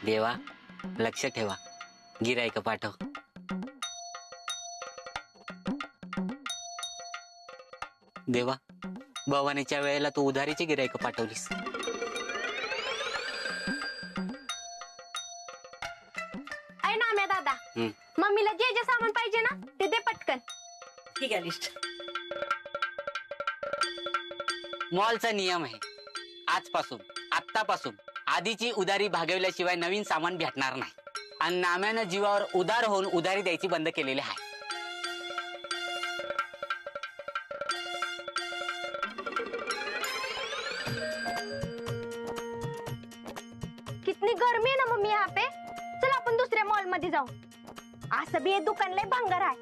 देवा लक्ष ठेवा, गिराईक पाठव. देवा भवानीच्या वेळेला तू उधारीची गिराईक पाठवलीस. ऐ नाम्या दादा, मम्मीला जे जे सामान पाहिजे ना ते दे पटकन. ठीक आहे लिस्ट. मॉलचा नियम आहे, आजपासून आत्तापासून आधीची उधारी भागवल्याशिवाय नवीन सामान भेटणार नाही. आणि नाम्यानं जीवावर उदार होऊन उधारी द्यायची बंद केलेली आहे. कितनी गर्मी आहे ना मम्मी यहाँ पे. चल आपण दुसऱ्या मॉल मध्ये जाऊ. असं बी हे दुकान लय भंगार आहे.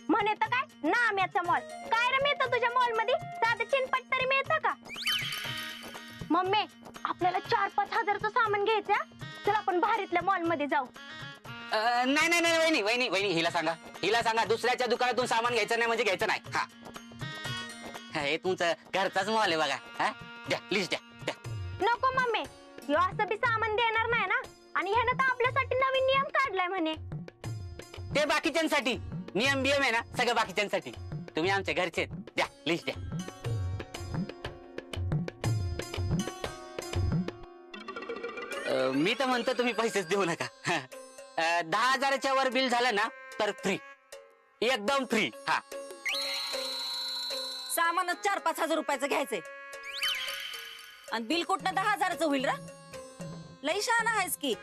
म्हणे तर काय नाम्याचा मॉल. काय रे मिळतं तुझ्या मॉल मध्ये? साधं चिनपट तरी मिळतं का? मम्मी आपल्याला 4-5 हजारचं सामान घ्यायचं. चल आपण भारीतल्या मॉल मध्ये जाऊ. नाही नाही नाही वहिनी वहिनी वहिनी, हिला सांगा दुसऱ्याच्या दुकानातून सामान घ्यायचं नाही म्हणजे घ्यायचं नाही. हा हे तुमचं घरचाच मॉल आहे बघा. हा द्या लिस्ट द्या. नको मम्मी, ह्यो असं बी सामान देणार नाही ना. आणि ह्यानं तर आपल्यासाठी नवीन नियम काढलाय म्हणे. ते बाकीच्यांसाठी नियम बियम आहे ना, सगळं बाकीच्यांसाठी. तुम्ही आमच्या घरचे द्या लिस्ट द्या. मी तर म्हणतो तुम्ही पैसेच देऊ नका. 10,000च्या वर बिल झालं ना तर फ्री, एकदम फ्री. हा सामानच 4-5 हजार रुपयाचं घ्यायचंय आणि बिल कुठनं 10,000चं होईल रा. लई शहाणा आहेस की.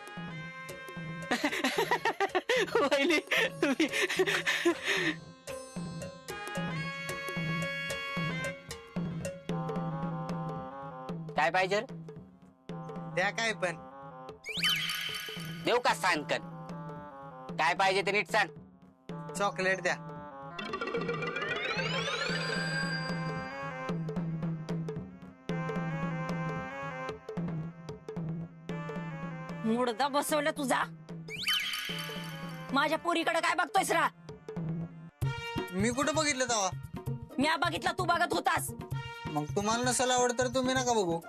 वहिनी तुम्ही काय पाहिजे? द्या काय पण. देऊ का सांगकन? काय पाहिजे ते नीट सांग. चॉकलेट द्या. मुडदा बसवलं तुझा. माझ्या पोरीकडे काय बघतोयस रा? मी कुठं बघितलं तेव्हा? म्या बघितला तू बघत होतास. मग तुम्हाला नसेल आवडत तर तुम्ही नका बघू.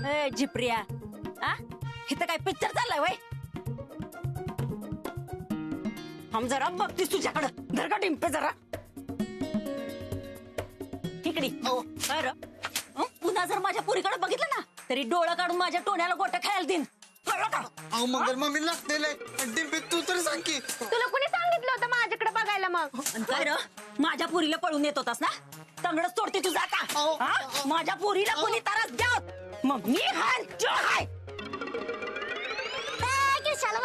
ए जिप्रिया, आ इथं काय पिक्चर चाललाय वय? हम जरा बघतीस तुझ्याकडं. धर का डिंपे जरा इकडे. पुन्हा जर माझ्या पोरीकडे बघितलं ना तरी डोळं काढून माझ्या टोण्याला गोट्या खायला देईन. अहो मग मम्मी लागते. डिंपी तू तर सांग की. तुला कुणी सांगितलं होतं माझ्याकडे बघायला मग? काय र माझ्या पोरीला पळून येत होतास ना? तंगडच तोडते तुझा आता. माझ्या पोरीला कोणी तारास द्या मग मी हाय. किशाला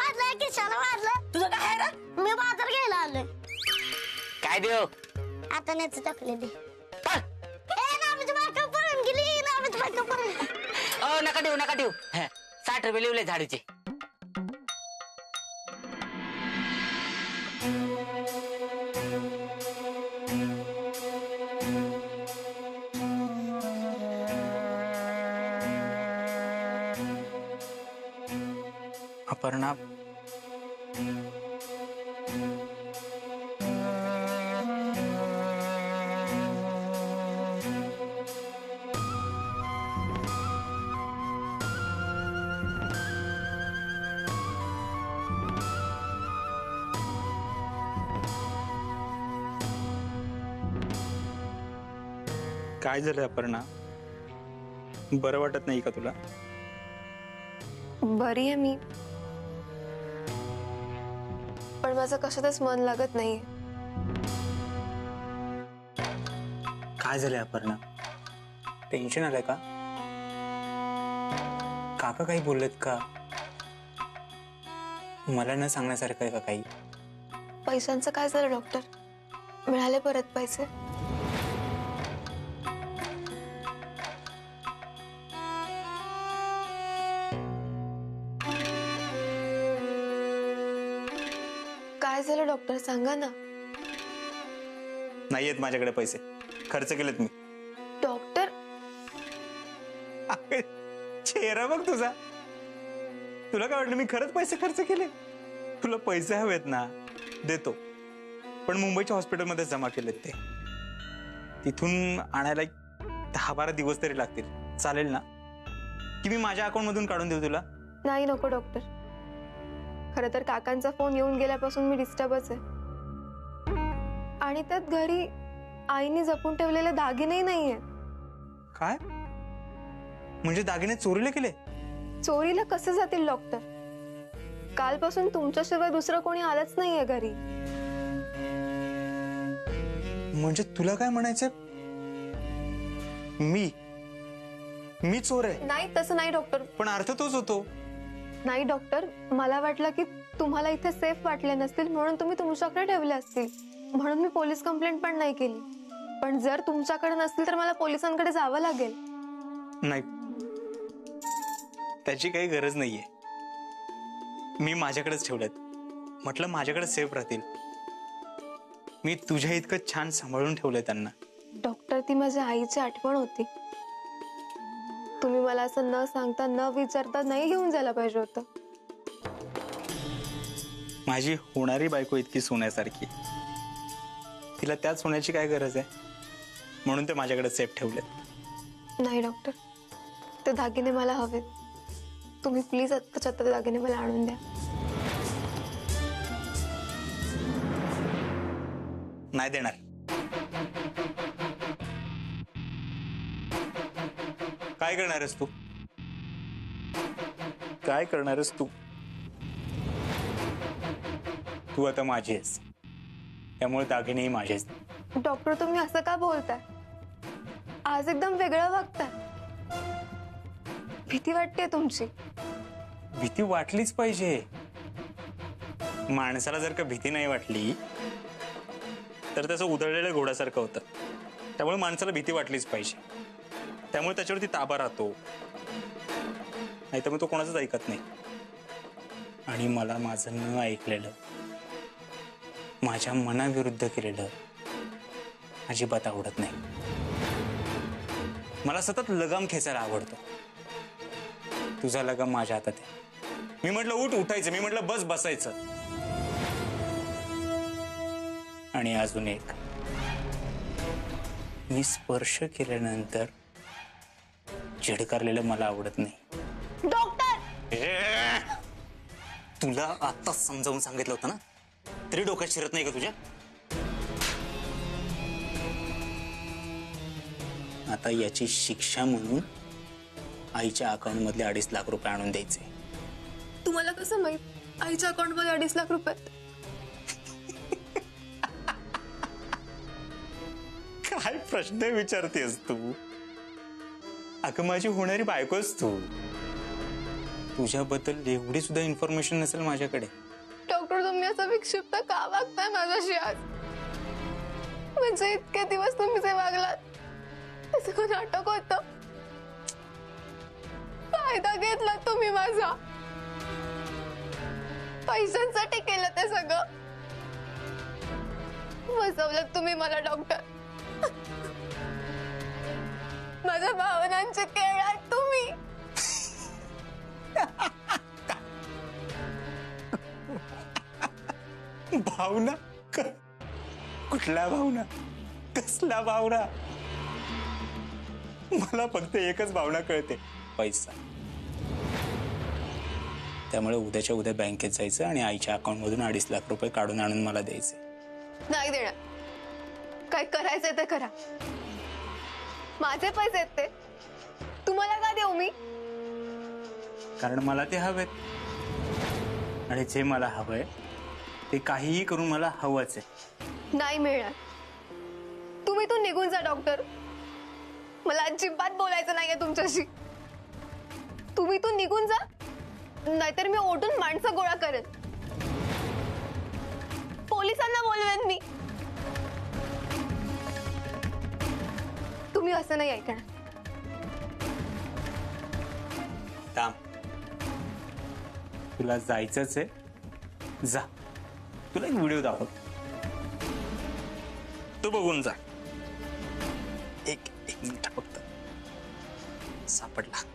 मारलं. तुझं काय आहे रे? मी बाजार घ्यायला आलोय. काय देऊ? आता नेच टाकले दे. नामाची बायको पळून गेली. नामाची बायको पळून. नका देऊ. 60 रुपये लिवले झाडूचे. अपर्णा, काय झालं अपर्णा? बरं वाटत नाही का तुला? बरी आहे मी, पण माझं कशातच मन लागत नाही. काय झालंय अपर्णा? टेन्शन आलंय का? काका काही बोललेत का? मला न सांगण्यासारखं आहे का काही? पैशांचं काय झालं डॉक्टर? मिळाले परत पैसे? काय झालं डॉक्टर सांगा ना. नाही आहेत माझ्याकडे पैसे, खर्च केलेत मी. डॉक्टर चेहरा बघ तुझा. तुला काय वाटलं मी खरंच पैसे खर्च केले? तुला पैसे हवेत ना, देतो, पण मुंबईच्या हॉस्पिटलमध्ये जमा केलेत ते. तिथून आणायला 10-12 दिवस तरी लागतील. चालेल ना? की मी माझ्या अकाउंट मधून काढून देऊ तुला? नाही नको डॉक्टर. खरं तर काकांचा फोन येऊन गेल्यापासून मी डिस्टर्बच आहे. आणि त्यात घरी आईने जपून ठेवलेले दागिनेही नाहीये. काय म्हणजे दागिने चोरीला गेले? चोरीला कसे जातील डॉक्टर? कालपासून तुमच्याशिवाय दुसरं कोणी आलंच नाहीये घरी. म्हणजे तुला काय म्हणायचंय? मी चोर आहे? नाही तसं नाही डॉक्टर. पण अर्थ तोच होतो. नाही डॉक्टर, मला वाटलं की तुम्हाला इथे सेफ वाटले नसतील म्हणून तुम्ही तुमच्याकडे ठेवले असतील, म्हणून मी पोलीस कंप्लेंट पण नाही केली. पण जर तुमच्याकडे नसतील तर मला पोलिसांकडे जावं लागेल. नाही, त्याची काही गरज नाहीये. मी माझ्याकडेच ठेवलेत. म्हटलं माझ्याकडे सेफ राहतील. मी तुझ्या इतकं छान सांभाळून ठेवलंय त्यांना. डॉक्टर, ती माझ्या आईची आठवण होती. तुम्ही मला असं न सांगता न विचारता नाही घेऊन जायला पाहिजे होतं. माझी होणारी बायको इतकी सोन्यासारखी, तिला त्याच सोन्याची काय गरज आहे? म्हणून ते माझ्याकडे सेफ ठेवलेत. नाही डॉक्टर, ते दागिने मला हवेत. तुम्ही प्लीज आत्ताच्या आत्ता ते दागिने मला आणून द्या. नाही देणार. काय करणार आहेस तू? काय करणार आहेस तू? तू आता माझी आहेस, त्यामुळे दागिनेही माझेच. डॉक्टर, तुम्ही असं का बोलताय? आज एकदम वेगळं वागताय. भीती वाटते तुमची. भीती वाटलीच पाहिजे. माणसाला जर का भीती नाही वाटली तर त्याचं उधळलेलं घोड्यासारखं होतं. त्यामुळे माणसाला भीती वाटलीच पाहिजे. त्यामुळे त्याच्यावरती ताबा राहतो. नाही तर मग तो कोणाचंच ऐकत नाही. आणि मला माझं न ऐकलेलं, माझ्या मनाविरुद्ध केलेलं अजिबात आवडत नाही. मला सतत लगाम खेचायला आवडतो. तुझा लगाम माझ्या हातात आहे. मी म्हटलं उठ, उठायचं. मी म्हटलं बस, बसायचं. आणि अजून एक, मी स्पर्श केल्यानंतर चिडकारलेलं मला आवडत नाही. डॉक्टर, तुला आत्ताच समजावून सांगितलं होतं ना, तरी डोक्यात शिरत नाही का तुझ्या? आता याची शिक्षा म्हणून आईच्या अकाउंट मधले 2.5 लाख रुपये आणून द्यायचे. तुम्हाला कसं माहित आईच्या अकाउंट मध्ये 2.5 लाख रुपये? काय प्रश्न विचारतेस तू? अगं माझी होणारी बायकोच तू. तुझ्याबद्दल एवढी सुद्धा इन्फॉर्मेशन नसेल माझ्याकडे. डॉक्टर, तुम्ही असं विक्षिप्त का वागताय माझ्याशी आज? म्हणजे इतके दिवस तुम्ही जे वागलात त्याचं कोण नाटक होतं? फायदा घेतला तुम्ही माझा. पैशांसाठी केलं ते सगळं. फसवलं तुम्ही मला डॉक्टर. माझ्या भावनांचे खेळात तुम्ही. भावना? कुठल्या भावना? कसल्या भावना? मला फक्त एकच भावना कळते, पैसा. त्यामुळे उद्याच्या उद्या बँकेत जायचं आणि आईच्या अकाउंट मधून 2.5 लाख रुपये काढून आणून मला द्यायचे. नाही देणार. काय करायचंय ते करा. माझे पैसे आहेत ते तुम्हाला का देऊ मी? कारण मला ते हवेत. आणि जे मला हवंय ते काहीही करून मला हवंच आहे. नाही मिळणार. तुम्ही तो निघून जा डॉक्टर. मला अजिबात बोलायचं नाहीये तुमच्याशी. तुम्ही तो निघून जा, नाहीतर मी ओढून माणसं गोळा करेन. पोलिसांना बोलवेन मी. तुम्ही असं नाही ऐकणार. थांब, तुला जायचंच आहे, जा. तुला एक व्हिडिओ दाखव, तू बघून जा. एक मिनिट फक्त. सापडला.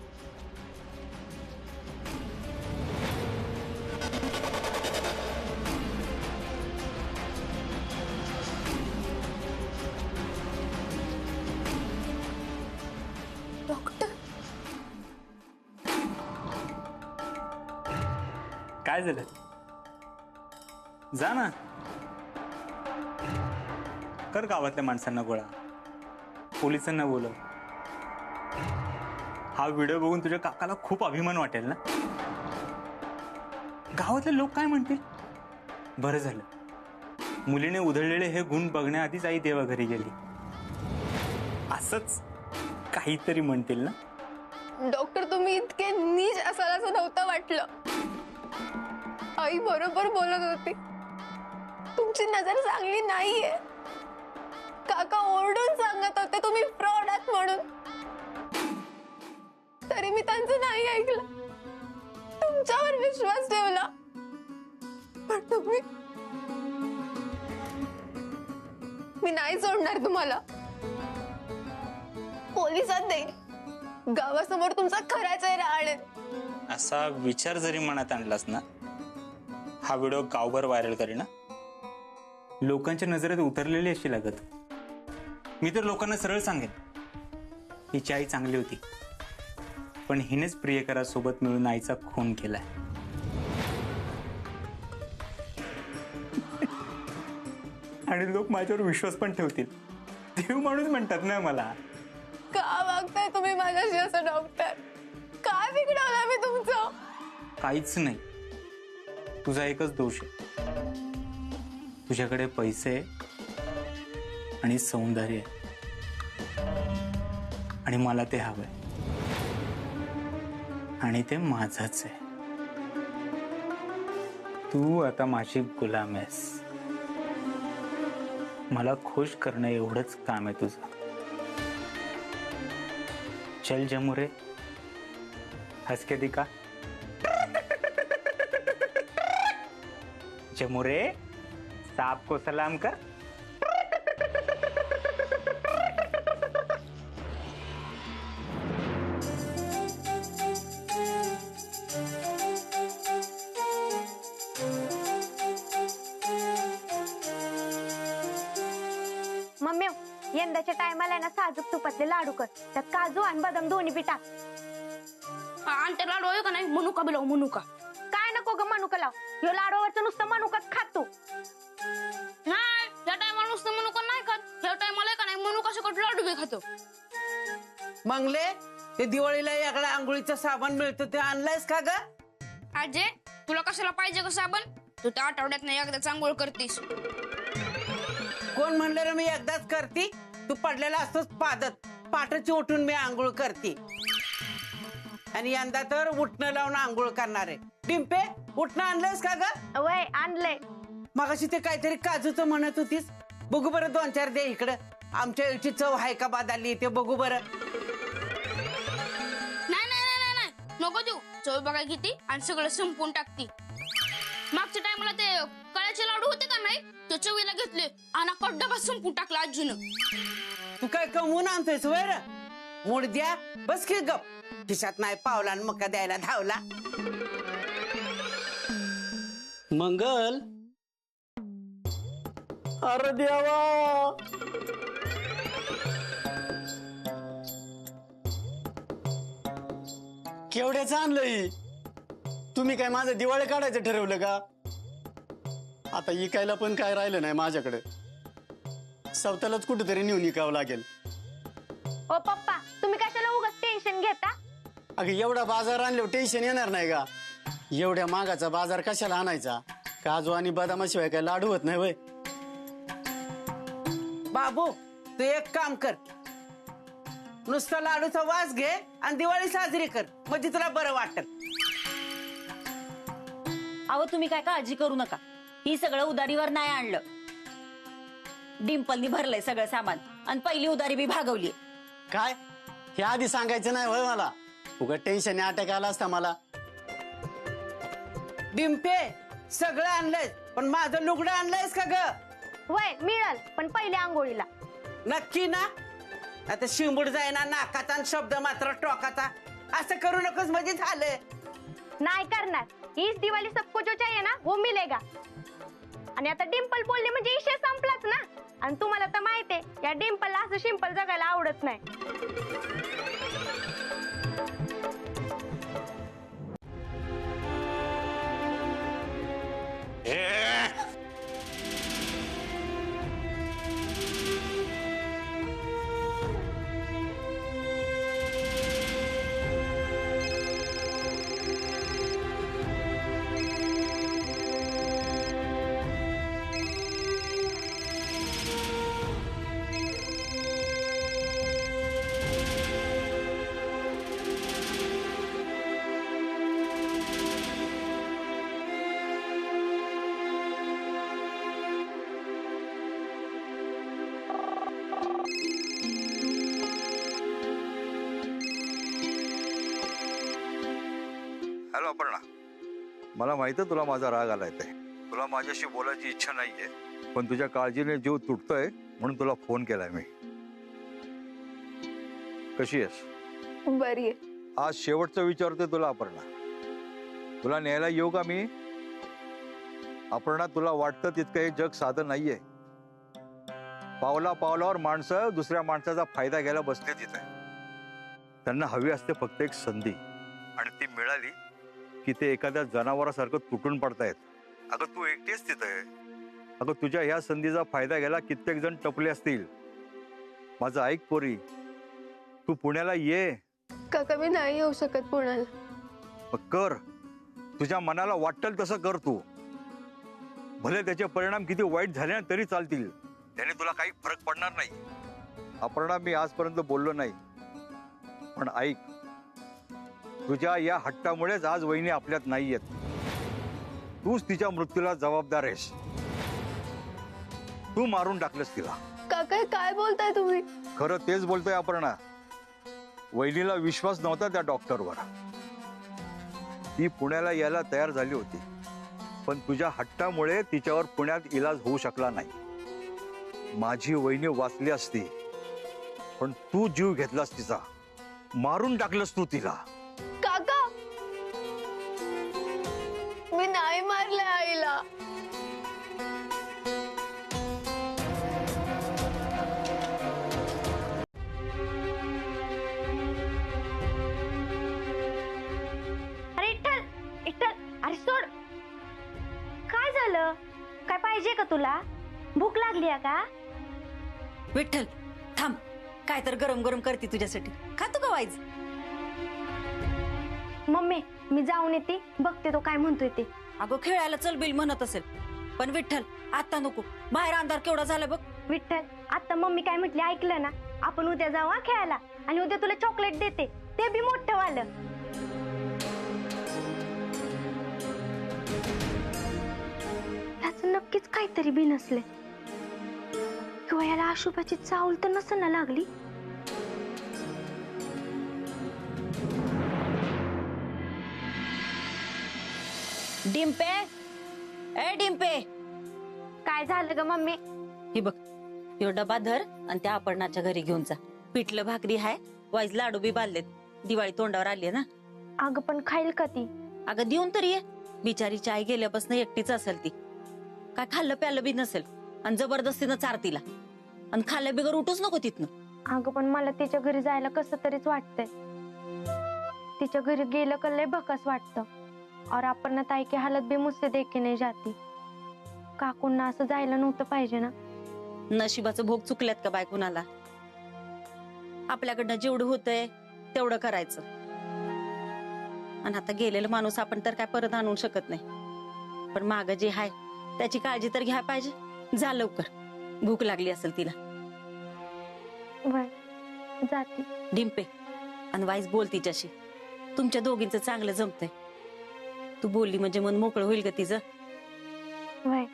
डॉक्टर, काय झालं? जा ना, कर गावातल्या माणसांना गोळा, पोलिसांना बोलव. हा व्हिडिओ बघून तुझ्या काकाला खूप अभिमान वाटेल ना. गावातले लोक काय म्हणतील? बरं झालं मुलीने उधळलेले हे गुण बघण्याआधीच आई देवाघरी गेली. असंच काहीतरी म्हणतील ना. डॉक्टर, तुम्ही इतके नीच असाल असं नव्हतं वाटलं. आई बरोबर बोलत होती, तुमची नजर चांगली नाहीये. काका ओरडून सांगत होते तुम्ही फ्रॉड आहात म्हणून, तरी मी त्यांचं नाही ऐकलं, तुमच्यावर विश्वास ठेवला. पण तुम्ही, मी नाही सोडणार तुम्हाला. पोलिसात देईन, गावासमोर तुमचा खरा चेहरा आणेन. असा विचार जरी मनात आणलास ना, हा व्हिडिओ गावभर व्हायरल करेन ना. लोकांच्या नजरेत उतरलेली अशी लागत. मी तर लोकांना सरळ सांगेन, हिची आई चांगली होती, पण हिनेच प्रियकरासोबत मिळून आईचा खून केलाय. आणि लोक माझ्यावर विश्वास पण ठेवतील. देव माणूस म्हणतात ना मला. का वागताय तुम्ही माझ्याशी असं डॉक्टर? काय बिघडवलं मी तुमचं? काहीच नाही, तुझा एकच दोष आहे. तुझ्याकडे पैसे आणि सौंदर्य, आणि मला ते हवंय, आणि ते माझंच आहे. तू आता माझी गुलाम आहेस. मला खुश करणं एवढंच काम आहे तुझं. चल जमुरे, हंस के दिखा. जमुरे, सांप को सलाम कर. मम्मी, यंदाच्या टायमाला ना साजूक तुपातले लाडू कर, त्यात काजू आणि बदाम दोन्ही बी टाक. आणि ते लाडू आहे का नाही, मनुका बिलाव मनुका. काय नको ग मनुका लाव, ह्यो लाडूवरचं नुसतं मनुकाच खातो. नाही, त्या टायमाला नुसतं मनुका नाही खात, ह्या टायमाला का नाही मनुका सकट लाडू बी खातो. मंगले, ते दिवाळीला याकडे आंघोळीचं साबण मिळतं, ते आणलंयस का ग? आजे, तुला कशाला पाहिजे का साबण? तू त्या आठवड्यात नाही एकदाच आंघोळ करतीस. कोण म्हणलं रे मी एकदाच करते? तू पडलेला असतोस पादत, पाटाची उठून मी आंघोळ करते. आणि यंदा तर उठणं लावून आंघोळ करणार आहे. टिंपे, उठणं आणलंयस का ग? वय आणलंय. मगाशी ते काहीतरी काजूचं म्हणत होतीस. बघू बरं 2-4 दे इकडं. आमच्या इथची चव आहे का बदलली ते बघू बरं. नाही नाही नाही नाही नको देऊ. चव बघा किती आणि सगळं संपून टाकती. मागच्या टायमाला ते कळ्याचे लाडू होते का नाही, ते चवीला घेतले आणि डबा संपून टाकला आजीनं. तू काय कमवून आणतोयस वर? मूड द्या, बस की गप. खिशात नाही पावला आणि मका द्यायला धावला. मंगल, अरे देवा, केवढ्याच आणलंय? तुम्ही काय माझं दिवाळी काढायचं ठरवलं का? आता इकायला पण काय राहिलं नाही माझ्याकडे. स्वतःलाच कुठेतरी नेऊन इकावं लागेल. ओ पप्पा, तुम्ही कशाला उगाच टेन्शन घेता? अगं एवढा बाजार आणल्यावर टेन्शन येणार नाही का? एवढ्या मागाचा बाजार कशाला आणायचा? काजू आणि बदामाशिवाय काय लाडू होत नाही वय? बाबू, तू एक काम कर, नुसतं लाडूचा वास घे आणि दिवाळी साजरी कर, म्हणजे तुला बरं वाटेल. अहो तुम्ही काय काळजी करू नका, ही सगळं उधारीवर नाही आणलं. डिंपलनी भरलंय सगळं सामान आणि पहिली उधारी बी भागवली. काय? हे आधी सांगायचं नाही होय मला? उगा टेन्शन अटॅक आला असता मला. डिंपे, सगळं आणलंय, पण माझं लुगडं आणलंयस का ग? वय मिळाल, पण पहिले आंघोळीला. नक्की ना? आता शिंबूड जाईना नाकाचा आणि शब्द मात्र टोकाचा. असं करू नकोस म्हणजे झालं. नाही करणार. इस दिवाळी सबको जो चाहिए ना वो मिलेगा. आणि आता डिंपल बोलली म्हणजे विषय संपलाच ना. आणि तुम्हाला तर माहिती आहे, या डिंपलला असं सिंपल जगायला आवडत नाही. हॅलो अपर्णा, मला माहित आहे तुला माझा राग आलाय ते. तुला माझ्याशी बोलायची इच्छा नाहीये, पण तुझ्या काळजीने जीव तुटतोय म्हणून तुला फोन केलाय मी. कशी आहेस? बरी आहे. आज शेवटचं विचारतोय तुला अपर्णा, तुला न्यायला येऊ का मी? अपर्णा, तुला वाटतं तितकं हे जग साधं नाहीये. पावला पावलावर माणसं दुसऱ्या माणसाचा फायदा घ्यायला बसले तिथे. त्यांना हवी असते फक्त एक संधी, आणि ती मिळाली की ते एखाद्या जनावरासारखं तुटून पडतायत. अगं तू एकटीच तिथे. अगं तुझ्या ह्या संधीचा फायदा घ्यायला कित्येक जण टपले असतील. माझं ऐक पोरी, तू पुण्याला ये. काका मी नाही येऊ शकत पुण्याला. मग कर, तुझ्या मनाला वाटेल तसं कर तू. भले त्याचे परिणाम किती वाईट झाले ना तरी चालतील, त्याने तुला काही फरक पडणार नाही. अपर्णा, मी आजपर्यंत बोललो नाही, पण ऐक, तुझ्या या हट्टामुळेच आज वहिनी आपल्यात नाही येत. तूच तिच्या मृत्यूला जबाबदार आहेस. तू मारून टाकलंस तिला. काका हे काय बोलताय तुम्ही? खरं तेच बोलतोय अपर्णा. वहिनीला विश्वास नव्हता त्या डॉक्टरवर. ती पुण्याला यायला तयार झाली होती, पण तुझ्या हट्टामुळे तिच्यावर पुण्यात इलाज होऊ शकला नाही. माझी वहिनी वाचली असती, पण तू जीव घेतलास तिचा. मारून टाकलंस तू तिला. काका मी नाही मारले आईला. अरे इट्टल, इट्टल, अरे सोड. काय झालं? काय पाहिजे का तुला? भूक लागली आहे का? विठ्ठल थांब, काय तर गरम गरम करते तुझ्यासाठी. खातो का वाईज? मम्मी मी जाऊन येते, बघते तो काय म्हणतोय ते. अगं खेळायला चल बिल म्हणत असेल, पण विठ्ठल आता नको. बाहेर अंधार केवढा झाला बघ. विठ्ठल, आता मम्मी काय म्हटली ऐकलं ना? आपण उद्या जाऊ हा खेळायला, आणि उद्या तुला चॉकलेट देते, ते बी मोठं वालं. ह्याचं नक्कीच काहीतरी बी नसले, किंवा याला अशुभाची चावल तर नसेल ना लागली. डिंपे, ए डिंपे, काय झालं ग मम्मी? हे बघ, ह्यो डबा धर आणि त्या अपर्णाच्या घरी घेऊन जा. पिठलं भाकरी हाय, वाईज लाडू बी बांधलेत. दिवाळी तोंडावर आली ना. अगं पण खाईल का ती? अगं देऊन तरी ये. बिचारीची आई गेल्यापासून एकटीच असेल ती. काय खाल्लं प्यालं बी नसेल, आणि जबरदस्तीनं चार तिला, आणि खाल्ल्या बिगर उठूच नको तिथनं. अगं पण मला तिच्या घरी जायला कसं तरीच वाटतंय. तिच्या घरी गेलं का लय भकास वाटतं. और आपण ताई की हालत भी मुझसे देखी नाही जाती. काकूंना असं जायला नव्हतं पाहिजे ना. नशिबाचं भोग चुकल्यात का बाय कुणाला? आपल्याकडनं जेवढं होतंय तेवढं करायचं. आणि आता गेलेलं माणूस आपण तर काय परत आणू शकत नाही, पण माग जे हाय त्याची काळजी तर घ्या पाहिजे. जा लवकर, भूक लागली असेल तिला. वय जाती. डिंपे, आणि वाईस बोल तिच्याशी. तुमच्या दोघींचं चांगलं जमतंय. तू बोलली म्हणजे मन मोकळं होईल ग तिचं. वय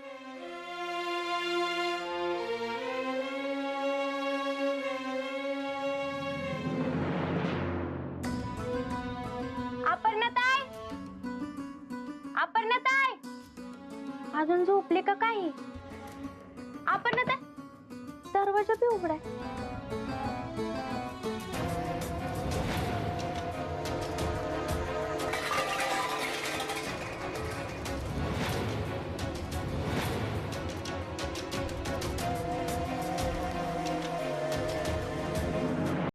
अपर्णाताई, अपर्णाताई, अजून झोपले का काही? अपर्णाताई, दरवाजा बी उघडाय.